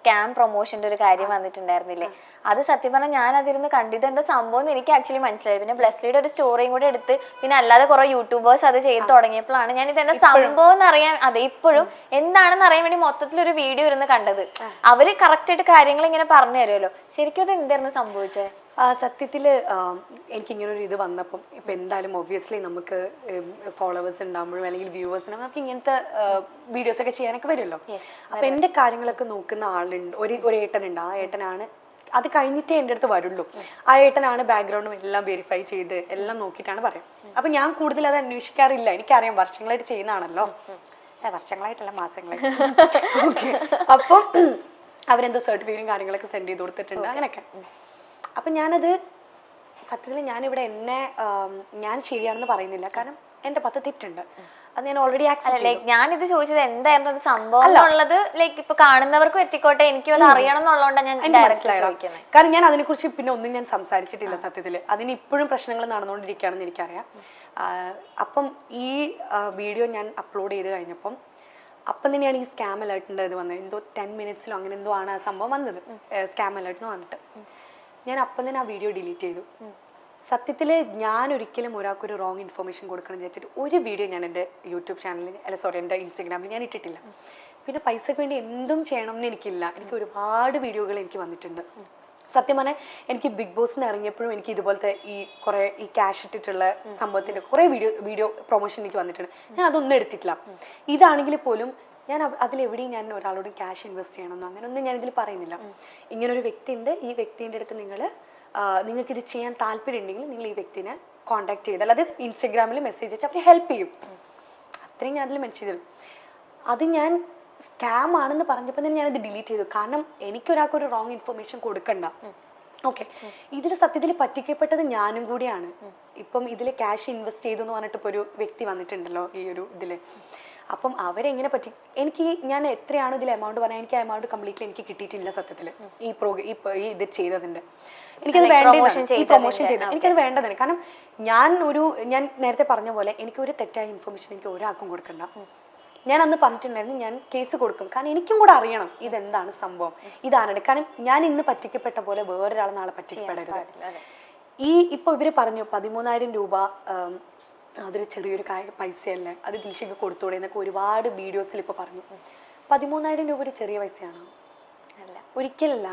Scam പ്രൊമോഷന്റെ ഒരു കാര്യം വന്നിട്ടുണ്ടായിരുന്നില്ലേ? അത് സത്യം പറഞ്ഞാൽ ഞാൻ അതിരുന്ന് കണ്ടിട്ട് എന്താ സംഭവം എന്ന് എനിക്ക് ആക്ച്വലി മനസ്സിലായി. പിന്നെ ബ്ലെസ്ലിയുടെ ഒരു സ്റ്റോറിയും കൂടെ എടുത്ത് പിന്നെ അല്ലാതെ കുറെ യൂട്യൂബേഴ്സ് അത് ചെയ്ത് തുടങ്ങിയപ്പോഴാണ് ഞാൻ ഇത് എന്താ സംഭവം എന്ന് അറിയാൻ, അതെ ഇപ്പോഴും എന്താണെന്ന് അറിയാൻ വേണ്ടി മൊത്തത്തിൽ ഒരു വീഡിയോ ഇരുന്ന് കണ്ടത്. അവര് കറക്റ്റ് ആയിട്ട് കാര്യങ്ങൾ ഇങ്ങനെ പറഞ്ഞു തരുമല്ലോ. ശരിക്കും അത് എന്തായിരുന്നു സംഭവിച്ചത്? സത്യത്തിൽ എനിക്കിങ്ങനൊരു ഇത് വന്നപ്പം ഇപ്പം എന്തായാലും ഒബ്വിയസ്ലി നമുക്ക് ഫോളോവേഴ്സ് ഉണ്ടാകുമ്പോഴും അല്ലെങ്കിൽ വ്യൂവേഴ്സ് ഉണ്ടാകുമ്പോൾ നമുക്ക് ഇങ്ങനത്തെ വീഡിയോസൊക്കെ ചെയ്യാനൊക്കെ വരുമല്ലോ. അപ്പം എൻ്റെ കാര്യങ്ങളൊക്കെ നോക്കുന്ന ആളുണ്ട്, ഒരു ഏട്ടനുണ്ട്. ആ ഏട്ടനാണ് അത് കഴിഞ്ഞിട്ടേ എൻ്റെ അടുത്ത് വരുള്ളൂ. ആ ഏട്ടനാണ് ബാക്ക്ഗ്രൗണ്ടും എല്ലാം വെരിഫൈ ചെയ്ത് എല്ലാം നോക്കിയിട്ടാണ് പറയാം. അപ്പം ഞാൻ കൂടുതൽ അത് അന്വേഷിക്കാറില്ല. എനിക്കറിയാം വർഷങ്ങളായിട്ട് ചെയ്യുന്നതാണല്ലോ. വർഷങ്ങളായിട്ടല്ല, മാസങ്ങളായിട്ട്. ഓക്കെ. അപ്പം അവരെന്തോ സർട്ടിഫിക്കറ്റും കാര്യങ്ങളൊക്കെ സെൻഡ് ചെയ്ത് കൊടുത്തിട്ടുണ്ട് അങ്ങനെയൊക്കെ. അപ്പം ഞാനത് സത്യത്തിൽ ഞാനിവിടെ ഞാൻ ശരിയാണെന്ന് പറയുന്നില്ല. കാരണം എൻ്റെ 10 തെറ്റുണ്ട്. അത് ഞാൻ ഓൾറെഡി ഞാനിത് ചോദിച്ചത് എന്തായിരുന്നു അത് സംഭവം എന്നുള്ളത്. ലൈക്ക് ഇപ്പൊ കാണുന്നവർക്കും എത്തിക്കോട്ടെ, എനിക്കും അത് അറിയണം എന്നുള്ളതുകൊണ്ടാണ് ഞാൻ ചോദിക്കുന്നത്. കാരണം ഞാൻ അതിനെക്കുറിച്ച് പിന്നെ ഒന്നും ഞാൻ സംസാരിച്ചിട്ടില്ല സത്യത്തിൽ. അതിന് ഇപ്പോഴും പ്രശ്നങ്ങൾ നടന്നുകൊണ്ടിരിക്കുകയാണെന്ന് എനിക്കറിയാം. അപ്പം ഈ വീഡിയോ ഞാൻ അപ്ലോഡ് ചെയ്ത് കഴിഞ്ഞപ്പം അപ്പം തന്നെയാണ് ഈ സ്കാം അലേർട്ടിൻ്റെ ഇത് വന്നത്. എന്തോ 10 മിനിറ്റ്സിലോ അങ്ങനെ എന്തോ ആണ് ആ സംഭവം വന്നത്, സ്കാം അലേർട്ടിന് വന്നിട്ട്. ഞാൻ അപ്പം തന്നെ ആ വീഡിയോ ഡിലീറ്റ് ചെയ്തു. സത്യത്തിൽ ഞാൻ ഒരിക്കലും ഒരാൾക്കൊരു റോങ് ഇൻഫർമേഷൻ കൊടുക്കണം എന്ന് വെച്ചിട്ട് ഒരു വീഡിയോ ഞാൻ എൻ്റെ യൂട്യൂബ് ചാനലിൽ എൻ്റെ ഇൻസ്റ്റഗ്രാമിൽ ഞാൻ ഇട്ടിട്ടില്ല. പിന്നെ പൈസക്ക് വേണ്ടി എന്തും ചെയ്യണം എന്ന് എനിക്കില്ല. എനിക്ക് ഒരുപാട് വീഡിയോകൾ എനിക്ക് വന്നിട്ടുണ്ട്. സത്യം പറഞ്ഞാൽ എനിക്ക് ബിഗ് ബോസിന് ഇറങ്ങിയപ്പോഴും എനിക്ക് ഇതുപോലത്തെ ഈ ക്യാഷ് ഇട്ടിട്ടുള്ള സംഭവത്തിൻ്റെ കുറേ വീഡിയോ പ്രൊമോഷൻ എനിക്ക് വന്നിട്ടുണ്ട്. ഞാൻ അതൊന്നും എടുത്തിട്ടില്ല. ഇതാണെങ്കിൽ പോലും ഞാൻ അതിലെവിടെയും ഞാൻ ഒരാളോട് ക്യാഷ് ഇൻവെസ്റ്റ് ചെയ്യണമെന്നോ അങ്ങനെയൊന്നും ഞാൻ ഇതിൽ പറയുന്നില്ല. ഇങ്ങനൊരു വ്യക്തി ഉണ്ട്, ഈ വ്യക്തിൻ്റെ അടുത്ത് നിങ്ങൾക്ക് ഇത് ചെയ്യാൻ താല്പര്യം ഉണ്ടെങ്കിൽ നിങ്ങൾ ഈ വ്യക്തിനെ കോൺടാക്ട് ചെയ്താൽ അത് ഇൻസ്റ്റഗ്രാമിൽ മെസ്സേജ് അയച്ചാൽ അവർ ഹെൽപ്പ് ചെയ്യും. അത്രയും ഞാൻ അതിൽ മെൻഷൻ ചെയ്തു. അത് ഞാൻ സ്കാം ആണെന്ന് പറഞ്ഞപ്പോൾ തന്നെ ഞാനത് ഡിലീറ്റ് ചെയ്തു. കാരണം എനിക്കൊരാൾക്കൊരു റോങ് ഇൻഫർമേഷൻ കൊടുക്കണ്ട. ഓക്കെ. ഇതിൽ സത്യത്തിൽ പറ്റിക്കപ്പെട്ടത് ഞാനും കൂടിയാണ്. ഇപ്പം ഇതിൽ ക്യാഷ് ഇൻവെസ്റ്റ് ചെയ്തു എന്ന് പറഞ്ഞിട്ട് ഇപ്പോൾ ഒരു വ്യക്തി വന്നിട്ടുണ്ടല്ലോ ഈ ഒരു ഇതിൽ. അപ്പം അവരെങ്ങനെ ഞാൻ എത്രയാണോ ഇതിൽ എമൗണ്ട് പറഞ്ഞാൽ എനിക്ക് ആ എമൗണ്ട് കംപ്ലീറ്റ്ലി എനിക്ക് കിട്ടിയിട്ടില്ല സത്യത്തിൽ. ഈ ഇത് ചെയ്തതിൻ്റെ എനിക്കത് പ്രൊമോഷൻ ചെയ്ത് എനിക്കത് വേണ്ടതാണ്. കാരണം ഞാൻ നേരത്തെ പറഞ്ഞ പോലെ എനിക്കൊരു തെറ്റായ ഇൻഫർമേഷൻ എനിക്ക് ഒരാൾക്കും കൊടുക്കണ്ട. ഞാൻ അന്ന് പറഞ്ഞിട്ടുണ്ടായിരുന്നു ഞാൻ കേസ് കൊടുക്കും. കാരണം എനിക്കും കൂടെ അറിയണം ഇതെന്താണ് സംഭവം, ഇതാണ്. കാരണം ഞാൻ ഇന്ന് പറ്റിക്കപ്പെട്ട പോലെ വേറൊരാൾ നാളെ പറ്റിക്കപ്പെടരുത്. ഇപ്പൊ ഇവര് പറഞ്ഞു 13,000 രൂപ അതൊരു ചെറിയൊരു പൈസയല്ലേ, അത് ദിൽഷയ്ക്ക് കൊടുത്തൂടെ എന്നൊക്കെ ഒരുപാട് വീഡിയോസിൽ ഇപ്പൊ പറഞ്ഞു. 13,000 രൂപ ഒരു ചെറിയ പൈസയാണോ? അല്ല, ഒരിക്കലല്ല.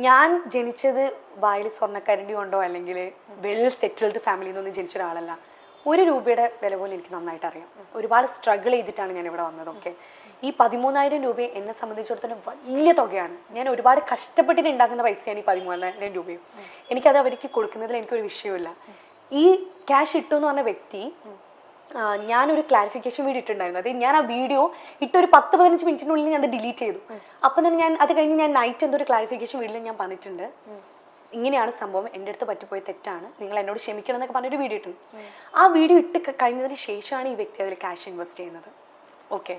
ഞാൻ ജനിച്ചത് വായിൽ സ്വർണ്ണക്കരണ്ടി കൊണ്ടോ അല്ലെങ്കിൽ വെൽ സെറ്റിൽഡ് ഫാമിലിയിൽ നിന്നൊന്നും ജനിച്ച ഒരാളല്ല. 1 രൂപയുടെ വില പോലും എനിക്ക് നന്നായിട്ട് അറിയാം. ഒരുപാട് സ്ട്രഗിൾ ചെയ്തിട്ടാണ് ഞാൻ ഇവിടെ വന്നത്. ഓക്കെ. ഈ 13,000 രൂപ എന്നെ സംബന്ധിച്ചിടത്തോളം വലിയ തുകയാണ്. ഞാൻ ഒരുപാട് കഷ്ടപ്പെട്ടിട്ട് ഉണ്ടാക്കുന്ന പൈസയാണ് ഈ 13,000 രൂപയും. എനിക്കത് അവർക്ക് കൊടുക്കുന്നതിൽ എനിക്കൊരു വിഷയമില്ല. ഈ ക്യാഷ് ഇട്ടു എന്ന് പറഞ്ഞ വ്യക്തി ഞാനൊരു ക്ലാരിഫിക്കേഷൻ വീഡിയോ ഇട്ടുണ്ടായിരുന്നു. അത് ഞാൻ ആ വീഡിയോ ഇട്ടൊരു 10-15 മിനിറ്റിനുള്ളിൽ ഞാൻ അത് ഡിലീറ്റ് ചെയ്തു. അപ്പം തന്നെ അത് കഴിഞ്ഞ് ഞാൻ നൈറ്റ് എന്തോ ഒരു ക്ലാരിഫിക്കേഷൻ വീഡിയോയിൽ ഞാൻ പറഞ്ഞിട്ടുണ്ട്, ഇങ്ങനെയാണ് സംഭവം, എൻ്റെ അടുത്ത് പറ്റിപ്പോയി തെറ്റാണ്, നിങ്ങൾ എന്നോട് ക്ഷമിക്കണം എന്നൊക്കെ പറഞ്ഞൊരു വീഡിയോ ഇട്ടുണ്ട്. ആ വീഡിയോ ഇട്ട് കഴിഞ്ഞതിന് ശേഷമാണ് ഈ വ്യക്തി അതിൽ ക്യാഷ് ഇൻവെസ്റ്റ് ചെയ്യുന്നത്. ഓക്കെ.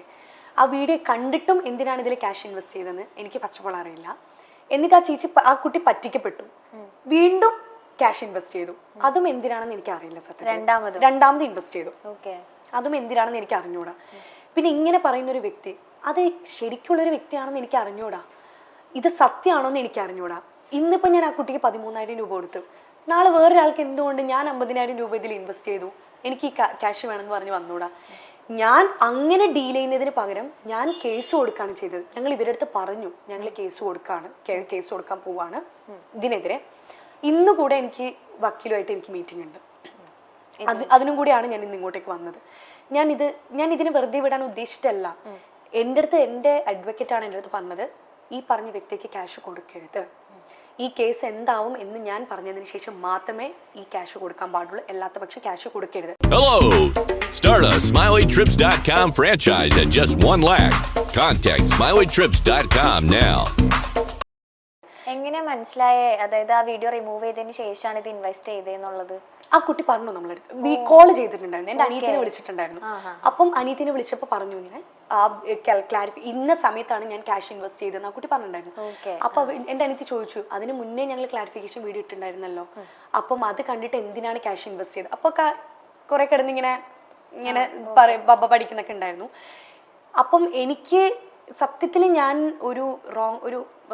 ആ വീഡിയോ കണ്ടിട്ടും എന്തിനാണ് ഇതിൽ ക്യാഷ് ഇൻവെസ്റ്റ് ചെയ്തതെന്ന് എനിക്ക് ഫസ്റ്റ് ഓഫ് ഓൾ അറിയില്ല. എന്നിട്ട് ആ കുട്ടി പറ്റിക്കപ്പെട്ടു, വീണ്ടും ക്യാഷ് ഇൻവെസ്റ്റ് ചെയ്തു. അതും എന്തിനാണെന്ന് എനിക്ക് അറിയില്ല. രണ്ടാമത് ഇൻവെസ്റ്റ് ചെയ്തു. അതും എന്തിനാണെന്ന് എനിക്ക് അറിഞ്ഞൂടാ. പിന്നെ ഇങ്ങനെ പറയുന്ന ഒരു വ്യക്തി അത് ശരിക്കുള്ളൊരു വ്യക്തിയാണെന്ന് എനിക്ക് അറിഞ്ഞൂടാ. ഇത് സത്യമാണോ എന്ന് എനിക്ക് അറിഞ്ഞൂടാ. ഇന്നിപ്പോൾ ഞാൻ ആ കുട്ടിക്ക് 13,000 രൂപ കൊടുത്തു. നാളെ വേറൊരാൾക്ക് എന്തുകൊണ്ട് ഞാൻ 50,000 രൂപ ഇതിൽ ഇൻവെസ്റ്റ് ചെയ്തു, എനിക്ക് ഈ ക്യാഷ് വേണമെന്ന് പറഞ്ഞ് വന്നൂടാ? ഞാൻ അങ്ങനെ ഡീൽ ചെയ്യുന്നതിന് പകരം ഞാൻ കേസ് കൊടുക്കുകയാണ് ചെയ്തത്. ഞങ്ങൾ ഇവരുടെ അടുത്ത് പറഞ്ഞു ഞങ്ങൾ കേസ് കൊടുക്കാൻ പോവാണ് ഇതിനെതിരെ. ഇന്ന് കൂടെ എനിക്ക് വക്കീലുമായിട്ട് എനിക്ക് മീറ്റിംഗ് ഉണ്ട്. അതിനും കൂടിയാണ് ഞാൻ ഇന്ന് ഇങ്ങോട്ടേക്ക് വന്നത്. ഞാൻ ഇതിനെ വെറുതെ വിടാൻ ഉദ്ദേശിച്ചിട്ടല്ല. എൻ്റെ അഡ്വക്കേറ്റാണ് എൻ്റെ അടുത്ത് പറഞ്ഞത്, ഈ പറഞ്ഞ വ്യക്തിക്ക് ക്യാഷ് കൊടുക്കരുത്, ഈ കേസ് എന്താവും എന്ന് ഞാൻ പറഞ്ഞതിന് ശേഷം മാത്രമേ ഈ ക്യാഷ് കൊടുക്കാൻ പാടുള്ളൂ, അല്ലാത്ത പക്ഷം ക്യാഷ് കൊടുക്കരുത്. Hello! Start a SmileyTrips.com franchise at just $1 lakh. Contact SmileyTrips.com now. എങ്ങനെ മനസ്സിലായേ അതായത് ആ വീഡിയോ റിമൂവ് ചെയ്തതിന് ശേഷമാണ് ഇത് ഇൻവെസ്റ്റ് ചെയ്തതെന്നുള്ളത്? ആ കുട്ടി പറഞ്ഞു, നമ്മളടുത്ത് കോൾ ചെയ്തിട്ടുണ്ടായിരുന്നു, എൻ്റെ അനിയത്തിനെ വിളിച്ചിട്ടുണ്ടായിരുന്നു. അപ്പം അനിയത്തിനെ വിളിച്ചപ്പോൾ പറഞ്ഞു ഇങ്ങനെ ഇന്ന സമയത്താണ് ഞാൻ ക്യാഷ് ഇൻവെസ്റ്റ് ചെയ്തതെന്ന് ആ കുട്ടി പറഞ്ഞിട്ടുണ്ടായിരുന്നു. അപ്പൊ എൻ്റെ അനിയത്തി ചോദിച്ചു, അതിന് മുന്നേ ഞങ്ങൾ ക്ലാരിഫിക്കേഷൻ വീഡിയോ ഇട്ടുണ്ടായിരുന്നല്ലോ, അപ്പം അത് കണ്ടിട്ട് എന്തിനാണ് ക്യാഷ് ഇൻവെസ്റ്റ് ചെയ്തത്? അപ്പൊ കുറെ കിടന്ന് ഇങ്ങനെ പഠിക്കുന്നൊക്കെ ഉണ്ടായിരുന്നു. അപ്പം എനിക്ക് സത്യത്തിൽ ഞാൻ ഒരു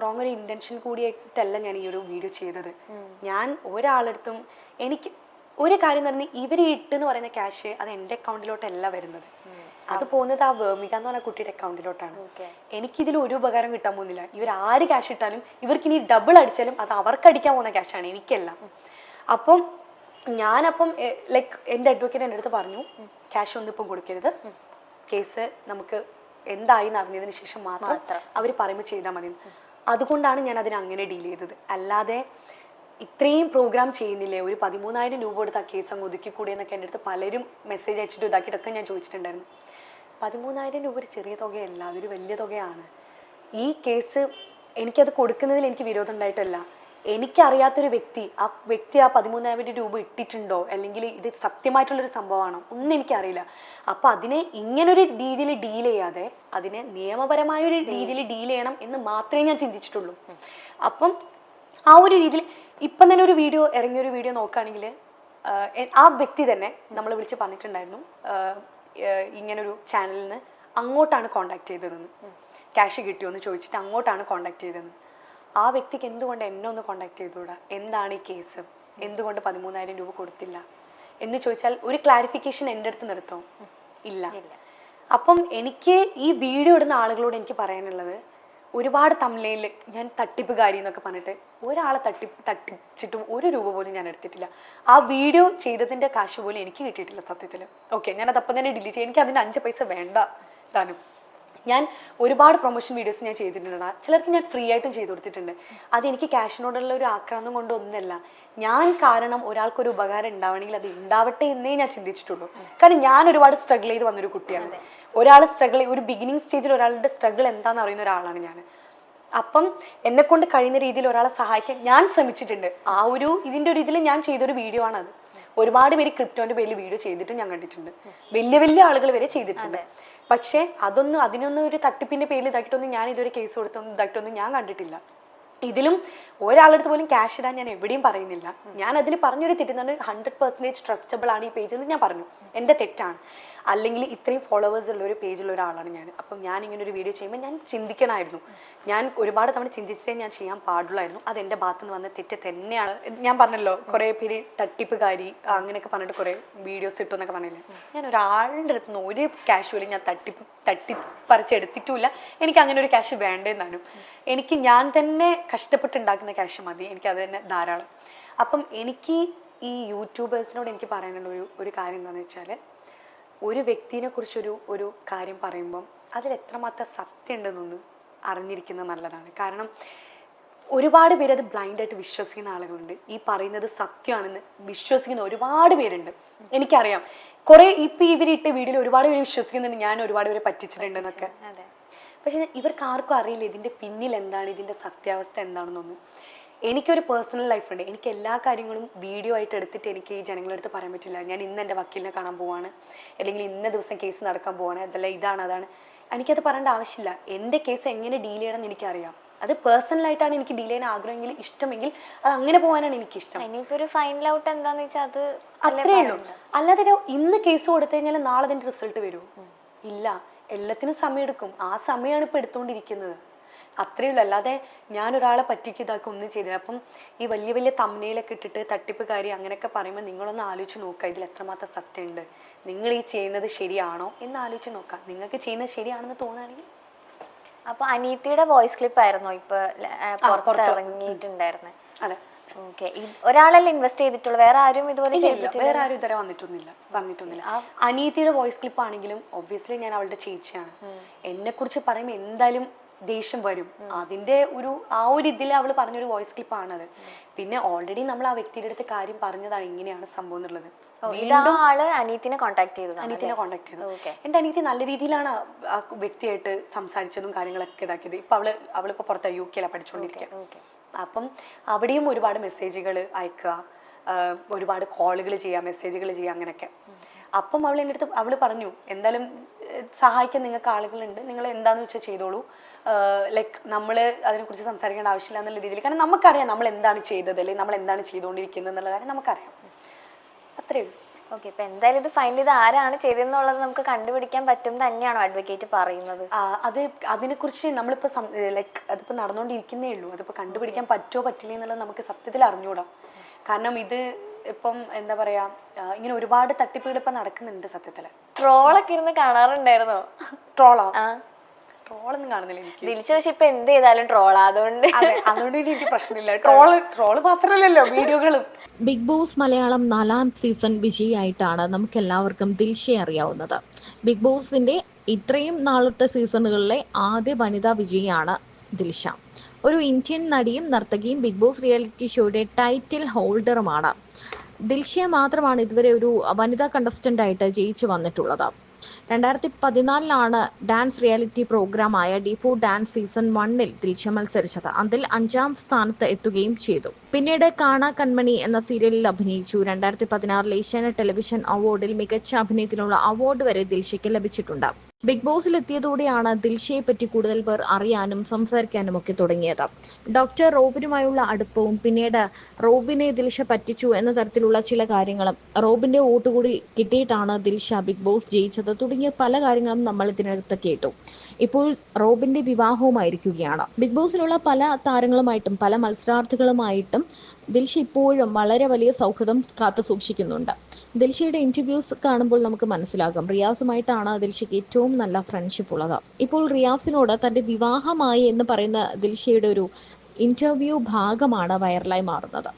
റോങ് ഒരു ഇൻറ്റൻഷൻ കൂടിയായിട്ടല്ല ഞാൻ ഈ ഒരു വീഡിയോ ചെയ്തത്. ഞാൻ ഒരാളടുത്തും എനിക്ക് ഒരു കാര്യം എന്ന് പറഞ്ഞാൽ ഇവർ ഇട്ടെന്ന് പറയുന്ന ക്യാഷ് അത് എൻ്റെ അക്കൗണ്ടിലോട്ടല്ല വരുന്നത്, അത് പോകുന്നത് ആ വേമിക എന്ന് പറഞ്ഞ കുട്ടിയുടെ അക്കൗണ്ടിലോട്ടാണ്. എനിക്കിതിൽ ഒരു ഉപകാരം കിട്ടാൻ പോകുന്നില്ല. ഇവർ ആര് ക്യാഷ് ഇട്ടാലും ഇവർക്ക് ഇനി ഡബിൾ അടിച്ചാലും അത് അവർക്ക് അടിക്കാൻ പോകുന്ന ക്യാഷാണ്, എനിക്കല്ല. അപ്പം ഞാനപ്പം ലൈക്ക് എൻ്റെ അഡ്വക്കേറ്റ് എൻ്റെ അടുത്ത് പറഞ്ഞു ക്യാഷ് ഒന്നും ഇപ്പം കൊടുക്കരുത്, കേസ് നമുക്ക് എന്തായി അറിഞ്ഞതിന് ശേഷം മാത്രം അവർ പറയുമ്പോൾ ചെയ്താൽ മതി. അതുകൊണ്ടാണ് ഞാൻ അതിനെ അങ്ങനെ ഡീൽ ചെയ്തത്. അല്ലാതെ ഇത്രയും പ്രോഗ്രാം ചെയ്യുന്നില്ലേ, ഒരു 13,000 രൂപ കൊടുത്ത് ആ കേസ് അങ്ങ് ഒതുക്കിക്കൂടെ എന്നൊക്കെ എൻ്റെ അടുത്ത് പലരും മെസ്സേജ് അയച്ചിട്ട് ഇതാക്കിയിട്ടൊക്കെ ഞാൻ ചോദിച്ചിട്ടുണ്ടായിരുന്നു. 13,000 രൂപ ഒരു ചെറിയ തുകയല്ല, അതൊരു വലിയ തുകയാണ്. ഈ കേസ് എനിക്കത് കൊടുക്കുന്നതിൽ എനിക്ക് വിരോധം ഉണ്ടായിട്ടല്ല. എനിക്കറിയാത്തൊരു വ്യക്തി ആ 13,000 രൂപ ഇട്ടിട്ടുണ്ടോ അല്ലെങ്കിൽ ഇത് സത്യമായിട്ടുള്ളൊരു സംഭവമാണോ ഒന്നും എനിക്കറിയില്ല. അപ്പം അതിനെ ഇങ്ങനൊരു രീതിയിൽ ഡീൽ ചെയ്യാതെ അതിനെ നിയമപരമായൊരു രീതിയിൽ ഡീൽ ചെയ്യണം എന്ന് മാത്രമേ ഞാൻ ചിന്തിച്ചിട്ടുള്ളൂ. അപ്പം ആ ഒരു രീതിയിൽ ഇപ്പം തന്നെ ഒരു വീഡിയോ ഇറങ്ങിയൊരു വീഡിയോ നോക്കുകയാണെങ്കിൽ ആ വ്യക്തി തന്നെ നമ്മൾ വിളിച്ച് പറഞ്ഞിട്ടുണ്ടായിരുന്നു ഇങ്ങനൊരു ചാനലിൽ നിന്ന് അങ്ങോട്ടാണ് കോണ്ടാക്ട് ചെയ്തതെന്ന്, ക്യാഷ് കിട്ടിയോ എന്ന് ചോദിച്ചിട്ട് അങ്ങോട്ടാണ് കോണ്ടാക്ട് ചെയ്തതെന്ന്. ആ വ്യക്തിക്ക് എന്തുകൊണ്ട് എന്നെ ഒന്ന് കോണ്ടാക്ട് ചെയ്തുകൂടാ, എന്താണ് ഈ കേസ്, എന്തുകൊണ്ട് 13,000 രൂപ കൊടുത്തില്ല എന്ന് ചോദിച്ചാൽ ഒരു ക്ലാരിഫിക്കേഷൻ എൻ്റെ അടുത്ത് നിർത്തും ഇല്ല. അപ്പം എനിക്ക് ഈ വീഡിയോ ഇടുന്ന ആളുകളോട് എനിക്ക് പറയാനുള്ളത്, ഒരുപാട് തമിഴിൽ ഞാൻ തട്ടിപ്പുകാരി എന്നൊക്കെ പറഞ്ഞിട്ട് ഒരാളെ തട്ടിച്ചിട്ടും ഒരു രൂപ പോലും ഞാൻ എടുത്തിട്ടില്ല. ആ വീഡിയോ ചെയ്തതിൻ്റെ കാശ് പോലും എനിക്ക് കിട്ടിയിട്ടില്ല സത്യത്തിൽ. ഓക്കെ, ഞാനത് അപ്പം തന്നെ ഡിലീറ്റ് ചെയ്യും, എനിക്ക് അതിന് 5 പൈസ വേണ്ട താനും. ഞാൻ ഒരുപാട് പ്രൊമോഷൻ വീഡിയോസ് ഞാൻ ചെയ്തിട്ടുണ്ട്, ചിലർക്ക് ഞാൻ ഫ്രീ ആയിട്ടും ചെയ്തു കൊടുത്തിട്ടുണ്ട്. അതെനിക്ക് ക്യാഷിനോടുള്ള ഒരു ആക്രാന്തം കൊണ്ടൊന്നല്ല, ഞാൻ കാരണം ഒരാൾക്കൊരു ഉപകാരം ഉണ്ടാവണമെങ്കിൽ അത് ഉണ്ടാവട്ടെ എന്നേ ഞാൻ ചിന്തിച്ചിട്ടുള്ളൂ. കാരണം ഞാൻ ഒരുപാട് സ്ട്രഗിൾ ചെയ്ത് വന്നൊരു കുട്ടിയാണ്. ഒരു ബിഗിനിങ് സ്റ്റേജിൽ ഒരാളുടെ സ്ട്രഗിൾ എന്താണെന്ന് അറിയുന്ന ഒരാളാണ് ഞാൻ. അപ്പം എന്നെ കൊണ്ട് കഴിയുന്ന രീതിയിൽ ഒരാളെ സഹായിക്കാൻ ഞാൻ ശ്രമിച്ചിട്ടുണ്ട്. ആ ഒരു ഇതിൻ്റെ ഒരു ഇതിൽ ഞാൻ ചെയ്തൊരു വീഡിയോ ആണത്. ഒരുപാട് പേര് ക്രിപ്റ്റോന്റെ പേരിൽ വീഡിയോ ചെയ്തിട്ടും ഞാൻ കണ്ടിട്ടുണ്ട്, വലിയ വലിയ ആളുകൾ വരെ ചെയ്തിട്ടുണ്ട്. പക്ഷെ അതിനൊന്നും ഒരു തട്ടിപ്പിന്റെ പേരിൽ ഇതാക്കിയിട്ടൊന്നും ഞാൻ ഇതൊരു കേസ് കൊടുത്തൊന്നും ഇതാക്കിയിട്ടൊന്നും ഞാൻ കണ്ടിട്ടില്ല. ഇതിലും ഒരാളടുത്ത് പോലും ക്യാഷ് ഇടാൻ ഞാൻ എവിടെയും പറയുന്നില്ല. ഞാൻ അതിൽ പറഞ്ഞൊരു തെറ്റുന്നുണ്ട്, 100% ട്രസ്റ്റബിൾ ആണ് ഈ പേജ് എന്ന് ഞാൻ പറഞ്ഞു, എൻ്റെ തെറ്റാണ്. അല്ലെങ്കിൽ ഇത്രയും ഫോളോവേഴ്സ് ഉള്ള ഒരു പേജുള്ള ഒരാളാണ് ഞാൻ. അപ്പം ഞാൻ ഇങ്ങനെ ഒരു വീഡിയോ ചെയ്യുമ്പോൾ ഞാൻ ചിന്തിക്കണമായിരുന്നു, ഞാൻ ഒരുപാട് തവണ ചിന്തിച്ചിട്ടേ ഞാൻ ചെയ്യാൻ പാടുള്ളായിരുന്നു. അത് എൻ്റെ ഭാഗത്ത് നിന്ന് വന്ന തെറ്റ് തന്നെയാണ്. ഞാൻ പറഞ്ഞല്ലോ കുറേ പേര് തട്ടിപ്പുകാരി അങ്ങനെയൊക്കെ പറഞ്ഞിട്ട് കുറേ വീഡിയോസ് ഇട്ടു എന്നൊക്കെ പറഞ്ഞില്ലേ. ഞാൻ ഒരാളുടെ അടുത്ത് നിന്ന് ഒരു ക്യാഷ് പോലും ഞാൻ തട്ടിപ്പറിച്ചെടുത്തിട്ടുമില്ല. എനിക്ക് അങ്ങനെ ഒരു ക്യാഷ് വേണ്ടെന്നാണ്. എനിക്ക് ഞാൻ തന്നെ കഷ്ടപ്പെട്ടുണ്ടാക്കുന്ന ക്യാഷ് മതി, എനിക്കത് തന്നെ ധാരാളം. അപ്പം എനിക്ക് ഈ യൂട്യൂബേഴ്സിനോട് എനിക്ക് പറയാനുള്ള ഒരു കാര്യം എന്താണെന്ന് വെച്ചാൽ, ഒരു വ്യക്തിനെ കുറിച്ചൊരു കാര്യം പറയുമ്പം അതിൽ എത്രമാത്രം സത്യം ഉണ്ടെന്നൊന്ന് അറിഞ്ഞിരിക്കുന്നത് നല്ലതാണ്. കാരണം ഒരുപാട് പേര് അത് ബ്ലൈൻഡായിട്ട് വിശ്വസിക്കുന്ന ആളുകളുണ്ട്. ഈ പറയുന്നത് സത്യമാണെന്ന് വിശ്വസിക്കുന്ന ഒരുപാട് പേരുണ്ട്, എനിക്കറിയാം. കുറെ ഇപ്പം ഇവരിട്ട വീഡിയോയിൽ ഒരുപാട് പേര് വിശ്വസിക്കുന്നുണ്ട് ഞാൻ ഒരുപാട് പേരെ പറ്റിച്ചിട്ടുണ്ടെന്നൊക്കെ. പക്ഷെ ഇവർക്ക് ആർക്കും അറിയില്ല ഇതിൻ്റെ പിന്നിൽ എന്താണ്, ഇതിൻ്റെ സത്യാവസ്ഥ എന്താണെന്നൊന്നും. എനിക്കൊരു പേഴ്സണൽ ലൈഫുണ്ട്, എനിക്ക് എല്ലാ കാര്യങ്ങളും വീഡിയോ ആയിട്ട് എടുത്തിട്ട് എനിക്ക് ഈ ജനങ്ങളുടെ അടുത്ത് പറയാൻ പറ്റില്ല. ഞാൻ ഇന്ന് എൻ്റെ വക്കീലിനെ കാണാൻ പോവാണ്, അല്ലെങ്കിൽ ഇന്ന ദിവസം കേസ് നടക്കാൻ പോവാണ്, അതല്ല ഇതാണ് അതാണ്, എനിക്കത് പറയേണ്ട ആവശ്യമില്ല. എൻ്റെ കേസ് എങ്ങനെ ഡീൽ ചെയ്യണം എന്ന് എനിക്കറിയാം. അത് പേഴ്സണലായിട്ടാണ് എനിക്ക് ഡീൽ ചെയ്യാൻ ആഗ്രഹമെങ്കിൽ ഇഷ്ടമെങ്കിൽ അത് അങ്ങനെ പോകാനാണ് എനിക്കിഷ്ടം. ഇനിയിപ്പോൾ ഫൈനൽ ഔട്ട് എന്താന്ന് വെച്ചാൽ അത് അത്രേ ഉള്ളൂ. അല്ലാതെ ഇന്ന് കേസ് കൊടുത്തു കഴിഞ്ഞാൽ നാളെ അതിൻ്റെ റിസൾട്ട് വരുമോ? ഇല്ല, എല്ലാത്തിനും സമയമെടുക്കും. ആ സമയമാണ് ഇപ്പോൾ എടുത്തുകൊണ്ടിരിക്കുന്നത്, അത്രയേ ഉള്ളൂ. അല്ലാതെ ഞാൻ ഒരാളെ പറ്റിക്ക് ഇതാക്കി ഒന്നും ചെയ്തില്ല. അപ്പം ഈ വലിയ വലിയ തമ്മിലൊക്കെ ഇട്ടിട്ട് തട്ടിപ്പുകാരി അങ്ങനെയൊക്കെ പറയുമ്പോൾ നിങ്ങളൊന്ന് ആലോചിച്ച് നോക്കുക, ഇതിൽ എത്രമാത്രം സത്യമുണ്ട്, നിങ്ങൾ ഈ ചെയ്യുന്നത് ശരിയാണോ എന്ന് ആലോചിച്ച് നോക്കാം. നിങ്ങൾക്ക് ചെയ്യുന്നത് ശരിയാണെന്ന് തോന്നുകയാണെങ്കിൽ. അപ്പൊ അനീതിയുടെ വോയിസ് ക്ലിപ്പ് ആയിരുന്നോ ഇപ്പൊ ഇറങ്ങിയിട്ടുണ്ടായിരുന്നത്? അതെ. ഓക്കെ, ഒരാളല്ലേ ഇൻവെസ്റ്റ് ചെയ്തിട്ടുള്ളൂ, വേറെ ആരും ഇതുപോലെ വേറെ ആരും ഇതുവരെ പറഞ്ഞിട്ടൊന്നില്ല. അനീതിയുടെ വോയിസ് ക്ലിപ്പ് ആണെങ്കിലും ഒബ്വിയസ്ലി ഞാൻ അവളുടെ ചേച്ചിയാണ്. എന്നെ കുറിച്ച് പറയുമ്പോൾ എന്തായാലും ദേഷ്യം വരും. അതിന്റെ ആ ഒരു ഇതിൽ അവൾ പറഞ്ഞൊരു വോയിസ് ക്ലിപ്പ് ആണത്. പിന്നെ ഓൾറെഡി നമ്മൾ ആ വ്യക്തിയുടെ അടുത്ത് കാര്യം പറഞ്ഞതാണ് ഇങ്ങനെയാണ് സംഭവം എന്നുള്ളത്. അനീതിനെ കോൺടാക്ട് ചെയ്തു. എന്റെ അനീതി നല്ല രീതിയിലാണ് ആ വ്യക്തിയായിട്ട് സംസാരിച്ചതും കാര്യങ്ങളൊക്കെ ഇതാക്കിയത്. ഇപ്പൊ അവളിപ്പോ പുറത്ത് UK പഠിച്ചുകൊണ്ടിരിക്കുക. അപ്പം അവിടെയും ഒരുപാട് മെസ്സേജുകൾ അയക്കുക, ഒരുപാട് കോളുകൾ ചെയ്യുക, മെസ്സേജുകൾ ചെയ്യുക, അങ്ങനെയൊക്കെ. അപ്പം എൻ്റെ അടുത്ത് അവൾ പറഞ്ഞു, എന്തായാലും സഹായിക്കാൻ നിങ്ങൾക്ക് ആളുകളുണ്ട്, നിങ്ങൾ എന്താന്ന് വെച്ചാൽ ചെയ്തോളൂ, ലൈക്ക് നമ്മൾ അതിനെക്കുറിച്ച് സംസാരിക്കേണ്ട ആവശ്യമില്ല എന്നുള്ള രീതിയിൽ. കാരണം നമുക്കറിയാം നമ്മൾ എന്താണ് ചെയ്തത്, അല്ലെങ്കിൽ നമ്മൾ എന്താണ് ചെയ്തുകൊണ്ടിരിക്കുന്നത് എന്നുള്ള കാര്യം നമുക്കറിയാം. അത്രയേ ഉള്ളൂ. ഓക്കെ, ഇപ്പൊ എന്തായാലും ഇത് ഫൈൻഡ് ചെയ്ത് ആരാണ് ചെയ്തതെന്നുള്ളത് നമുക്ക് കണ്ടുപിടിക്കാൻ പറ്റും തന്നെയാണോ അഡ്വക്കേറ്റ് പറയുന്നത്? അത് അതിനെക്കുറിച്ച് നമ്മളിപ്പോൾ ലൈക്ക് അതിപ്പോൾ നടന്നുകൊണ്ടിരിക്കുന്നേ ഉള്ളൂ. അതിപ്പോൾ കണ്ടുപിടിക്കാൻ പറ്റുമോ പറ്റില്ല എന്നുള്ളത് നമുക്ക് സത്യത്തിൽ അറിഞ്ഞൂടാം. കാരണം ഇത് ഇപ്പം എന്താ പറയാ, ഇങ്ങനെ ഒരുപാട് തട്ടിപ്പുകൾ ഇപ്പം നടക്കുന്നുണ്ട് സത്യത്തിൽ. ട്രോളൊക്കെ ഇരുന്ന് കാണാറുണ്ടായിരുന്നോ? ട്രോളോ? ട്രോളൊന്നും കാണുന്നില്ല എനിക്ക്. ദിൽഷ പക്ഷെ ഇപ്പൊ എന്ത് ചെയ്താലും ട്രോളാ, അതുകൊണ്ട് എനിക്ക് പ്രശ്നമില്ല. ട്രോള് മാത്രമല്ലല്ലോ വീഡിയോകളും. ബിഗ് ബോസ് മലയാളം 4ാം സീസൺ വിജയിയായിട്ടാണ് നമുക്ക് എല്ലാവർക്കും ദിൽഷയെ അറിയാവുന്നത്. ബിഗ് ബോസിന്റെ ഇത്രയും നാളത്തെ സീസണുകളിലെ ആദ്യ വനിതാ വിജയിയാണ് ദിൽഷ. ഒരു ഇന്ത്യൻ നടിയും നർത്തകിയും ബിഗ് ബോസ് റിയാലിറ്റി ഷോയുടെ ടൈറ്റിൽ ഹോൾഡറുമാണ്. ദിൽഷയെ മാത്രമാണ് ഇതുവരെ ഒരു വനിതാ കണ്ടസ്റ്റന്റ് ആയിട്ട് ജയിച്ചു വന്നിട്ടുള്ളത്. 2014 dance reality പ്രോഗ്രാമായ ഡിഫോ dance season 1 Dilsha മത്സരിച്ചത്. അതിൽ 5ാം സ്ഥാനത്ത് എത്തുകയും ചെയ്തു. പിന്നീട് കാണാ കൺമണി എന്ന സീരിയലിൽ അഭിനയിച്ചു. 2016 ഏഷ്യാനെറ്റ് ടെലിവിഷൻ അവാർഡിൽ മികച്ച അഭിനയത്തിനുള്ള അവാർഡ് വരെ ദിൽഷയ്ക്ക് ലഭിച്ചിട്ടുണ്ട്. ബിഗ് ബോസിൽ എത്തിയതോടെയാണ് ദിൽഷയെ പറ്റി കൂടുതൽ പേർ അറിയാനും സംസാരിക്കാനും ഒക്കെ തുടങ്ങിയത്. ഡോക്ടർ റോബിനുമായുള്ള അടുപ്പവും പിന്നീട് റോബിനെ ദിൽഷ പറ്റിച്ചു എന്ന തരത്തിലുള്ള ചില കാര്യങ്ങളും, റോബിന്റെ വോട്ട് കൂടി കിട്ടിയിട്ടാണ് ദിൽഷ ബിഗ് ബോസ് ജയിച്ചത് തുടങ്ങിയ പല കാര്യങ്ങളും നമ്മൾ ഇതിനടുത്ത് കേട്ടു. ഇപ്പോൾ റോബിന്റെ വിവാഹവുമായിരിക്കുകയാണ്. ബിഗ് ബോസിലുള്ള പല താരങ്ങളുമായിട്ടും പല മത്സരാർത്ഥികളുമായിട്ടും ദിൽഷ ഇപ്പോഴും വളരെ വലിയ സൗഹൃദം കാത്തു സൂക്ഷിക്കുന്നുണ്ട്. ദിൽഷയുടെ ഇന്റർവ്യൂസ് കാണുമ്പോൾ നമുക്ക് മനസ്സിലാകും റിയാസുമായിട്ടാണ് ദിൽഷയ്ക്ക് ഏറ്റവും നല്ല ഫ്രണ്ട്ഷിപ്പ് ഉള്ളത്. ഇപ്പോൾ റിയാസിനോട് തന്റെ വിവാഹമായി എന്ന് പറയുന്ന ദിൽഷയുടെ ഒരു ഇന്റർവ്യൂ ഭാഗമാണ് വൈറലായി മാറുന്നത്.